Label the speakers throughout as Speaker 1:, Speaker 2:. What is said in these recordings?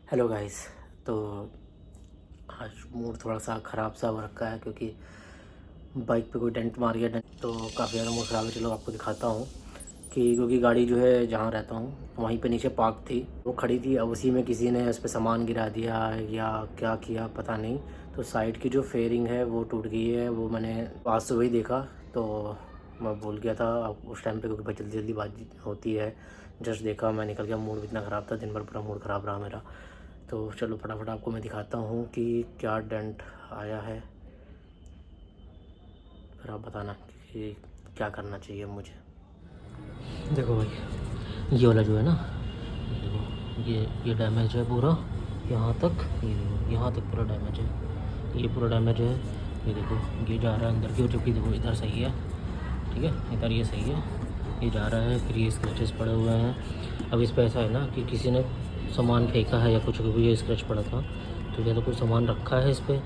Speaker 1: Hello guys. तो आज mood थोड़ा सा ख़राब सा हो रखा है क्योंकि बाइक पे कोई डेंट मार गया। डेंट तो काफ़ी ज़्यादा मूड ख़राब है। चलो आपको दिखाता हूँ कि क्योंकि गाड़ी जो है जहाँ रहता हूँ वहीं पे नीचे पार्क थी, वो खड़ी थी। अब उसी में किसी ने उस पे सामान गिरा दिया या क्या किया पता नहीं। तो साइड की जो फेयरिंग है वो टूट गई है। वो मैंने आज सुबह ही देखा तो मैं भूल गया था अब उस टाइम पे, क्योंकि भाई जल्दी जल्दी बात होती है। जस्ट देखा, मैं निकल गया। मूड इतना ख़राब था, दिन भर पूरा मूड ख़राब रहा मेरा। तो चलो फटाफट आपको मैं दिखाता हूँ कि क्या डेंट आया है, फिर आप बताना कि क्या करना चाहिए मुझे। देखो भाई, ये वाला जो है ना, देखो ये डैमेज है पूरा यहाँ तक। ये देखो यहाँ तक पूरा डैमेज है, ये पूरा डैमेज है। ये देखो ये जा रहा है अंदर की ओर, जबकि देखो इधर सही है, ठीक है, इधर ये सही है, ये जा रहा है। फिर ये स्क्रैचेस पड़े हुए हैं। अब इस पर ऐसा है ना कि किसी ने सामान फेंका है या कुछ भी, ये स्क्रैच पड़ा था तो या तो कोई सामान रखा है इस पर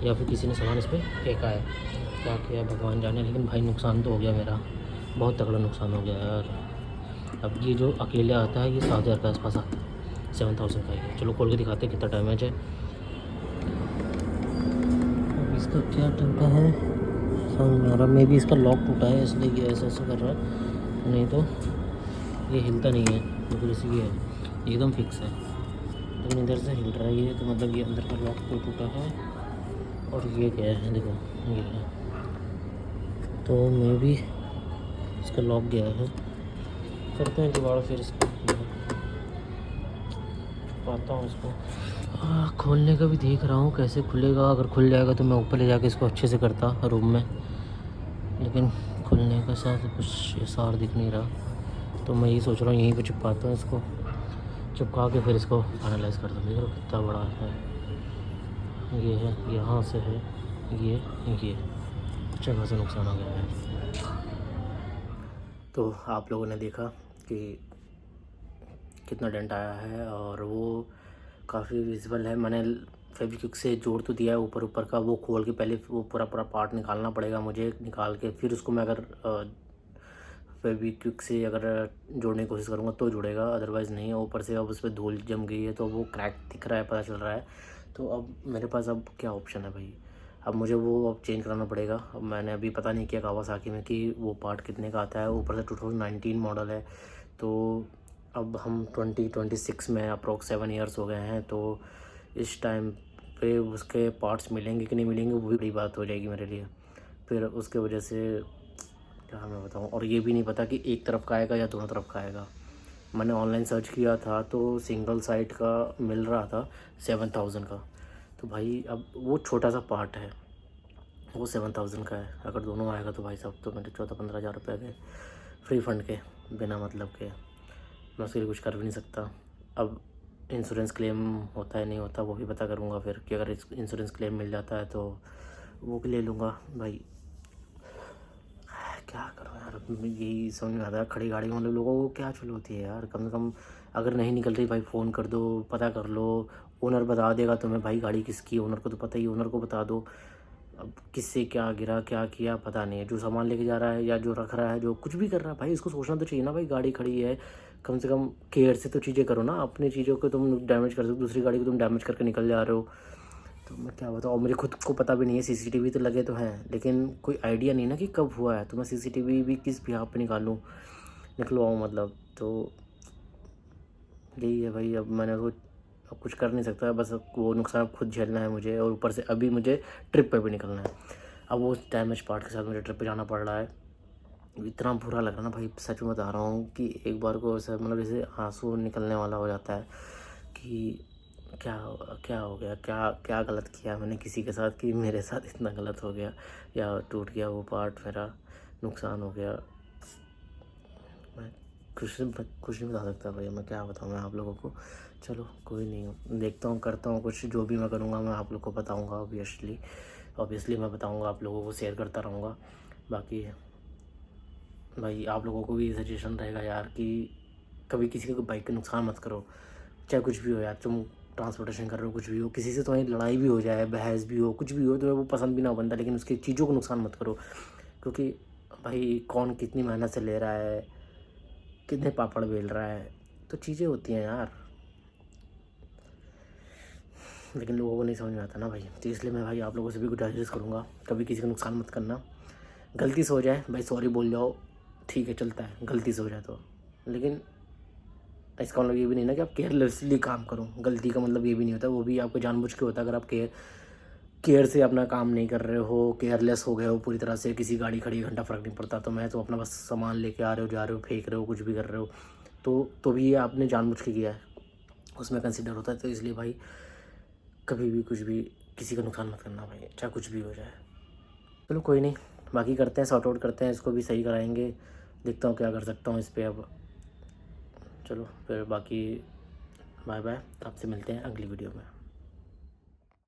Speaker 1: या फिर किसी ने सामान इस पर फेंका है। क्या किया भगवान जाने, लेकिन भाई नुकसान तो हो गया मेरा, बहुत तगड़ा नुकसान हो गया यार। अब ये जो अकेले आता है ये 7,000 के आसपास आता है, 7,000 का ही है। चलो खोल के दिखाते हैं कितना डैमेज है। अब इसका क्या टंका है समझ में आ रहा। मे भी इसका लॉक टूटा है इसलिए ये ऐसा ऐसा कर रहा है, नहीं तो ये हिलता नहीं है। तो फिर ये है एकदम फिक्स है, लेकिन इधर से हिल रहा है ये, तो मतलब ये अंदर का लॉक तो टूटा है। और ये क्या है देखो, ये है, तो मे भी इसका लॉक गया है। करते हैं दोबारा फिर इसको, पाता हूँ इसको। खोलने का भी देख रहा हूँ कैसे खुलेगा। अगर खुल जाएगा तो मैं ऊपर ले जाके इसको अच्छे से करता रूम में, लेकिन खुलने का साथ कुछ सार दिख नहीं रहा। तो मैं ये सोच रहा हूँ यहीं पे चिपकाता हूँ इसको, चिपका के फिर इसको फाइनलाइज कर दूँ। देखो कितना बड़ा है ये, है यहाँ से है ये अच्छा खासा नुकसान हो गया है। तो आप लोगों ने देखा कि कितना डेंट आया है और वो काफ़ी विजिबल है। मैंने फेविक्विक से जोड़ तो दिया है ऊपर ऊपर का, वो खोल के पहले वो पूरा पूरा पार्ट निकालना पड़ेगा मुझे। निकाल के फिर उसको मैं अगर फेविक्विक से अगर जोड़ने की कोशिश करूँगा तो जुड़ेगा, अदरवाइज़ नहीं है। ऊपर से अब उस पर धूल जम गई है तो वो क्रैक दिख रहा है, पता चल रहा है। तो अब मेरे पास अब क्या ऑप्शन है भाई, अब मुझे वो अब चेंज कराना पड़ेगा। अब मैंने अभी पता नहीं किया कावासाकी में कि वो पार्ट कितने का आता है। ऊपर से 2019 मॉडल है, तो अब हम 2026 में अप्रॉक्स 7 ईयर्स हो गए हैं। तो इस टाइम पे उसके पार्ट्स मिलेंगे कि नहीं मिलेंगे वो भी बड़ी बात हो जाएगी मेरे लिए। फिर उसके वजह से क्या मैं बताऊँ। और ये भी नहीं पता कि एक तरफ का आएगा या दोनों तरफ का आएगा। मैंने ऑनलाइन सर्च किया था तो सिंगल साइड का मिल रहा था 7,000 का। तो भाई अब वो छोटा सा पार्ट है, वो 7,000 का है। अगर दोनों आएगा तो भाई साहब तो मेरे 14-15 हज़ार रुपये गए फ्री फंड के, बिना मतलब के। मैं उसके लिए कुछ कर भी नहीं सकता। अब इंश्योरेंस क्लेम होता है नहीं होता वो भी पता करूँगा फिर, कि अगर इंश्योरेंस क्लेम मिल जाता है तो वो भी ले लूँगा भाई। क्या करूँ यार, यही समझ में आता है। खड़ी गाड़ी वाले लोगों को क्या चल होती है यार। कम से कम अगर नहीं निकल रही भाई फ़ोन कर दो, पता कर लो। ओनर बता देगा तुम्हें भाई गाड़ी किसकी है, ओनर को तो पता ही, ओनर को बता दो। अब किससे क्या गिरा क्या किया पता नहीं है। जो सामान लेके जा रहा है या जो रख रहा है, जो कुछ भी कर रहा है भाई, इसको सोचना तो चाहिए ना भाई। गाड़ी खड़ी है, कम से कम केयर से तो चीज़ें करो ना। अपनी चीज़ों को तुम डैमेज कर सकते, दूसरी गाड़ी को तुम डैमेज करके निकल जा रहे हो। तो मैं क्या बताऊँ। और मुझे खुद को पता भी नहीं है, सीसीटीवी तो लगे तो हैं लेकिन कोई आइडिया नहीं ना कि कब हुआ है। तो मैं सीसीटीवी भी किस बिहाफ पे निकालूँ, निकलवाऊँ मतलब। तो यही है भाई। अब मैंने वो अब कुछ कर नहीं सकता, बस अब वो नुकसान अब खुद झेलना है मुझे। और ऊपर से अभी मुझे ट्रिप पे भी निकलना है। अब वो डैमेज पार्ट के साथ मुझे ट्रिप पे जाना पड़ रहा है। इतना बुरा लग रहा ना भाई, सच में बता रहा हूँ कि एक बार को ऐसा मतलब जैसे आंसू निकलने वाला हो जाता है कि क्या क्या हो गया, क्या क्या गलत किया मैंने किसी के साथ कि मेरे साथ इतना गलत हो गया, या टूट गया वो पार्ट, मेरा नुकसान हो गया। मैं कुछ नहीं बता सकता भाई, मैं क्या बताऊँ मैं आप लोगों को। चलो कोई नहीं, देखता हूँ करता हूँ कुछ। जो भी मैं करूँगा मैं आप लोग को बताऊँगा। ऑब्वियसली मैं बताऊँगा, आप लोगों को शेयर करता रहूँगा। बाकी भाई आप लोगों को भी सजेशन रहेगा यार कि कभी किसी को बाइक का नुकसान मत करो, चाहे कुछ भी हो यार। तुम ट्रांसपोर्टेशन कर रहे हो, कुछ भी हो, किसी से तुम्हारी लड़ाई भी हो जाए, बहस भी हो, कुछ भी हो, तुम्हें वो पसंद भी ना हो बंदा, लेकिन उसकी चीज़ों को नुकसान मत करो। क्योंकि भाई कौन कितनी मेहनत से ले रहा है, कितने पापड़ बेल रहा है, तो चीज़ें होती हैं यार। लेकिन लोगों को नहीं समझ में आता ना भाई। तो इसलिए मैं भाई आप लोगों से भी गुजारिश करूँगा, कभी किसी का नुकसान मत करना। गलती से हो जाए भाई सॉरी बोल जाओ, ठीक है चलता है, गलती से हो जाए तो। लेकिन इसका मतलब ये भी नहीं ना कि आप केयरलेसली काम करो। गलती का मतलब ये भी नहीं होता, वो भी आपको जानबूझ के होता है। अगर आप केयर से अपना काम नहीं कर रहे हो, केयरलेस हो गए हो पूरी तरह से, किसी गाड़ी खड़ी घंटा फ़र्क नहीं पड़ता, तो मैं तो अपना बस सामान लेके आ रहे हो, जा रहे हो, फेंक रहे हो, कुछ भी कर रहे हो, तो भी ये आपने जानबूझ के किया है, उसमें कंसिडर होता है। तो इसलिए भाई कभी भी कुछ भी किसी का नुकसान मत करना भाई, चाहे कुछ भी हो जाए। चलो कोई नहीं, बाकी करते हैं, सॉर्ट आउट करते हैं, इसको भी सही कराएंगे। देखता हूँ क्या कर सकता हूँ इस पर अब। चलो फिर बाकी बाय बाय, आपसे मिलते हैं अगली वीडियो में।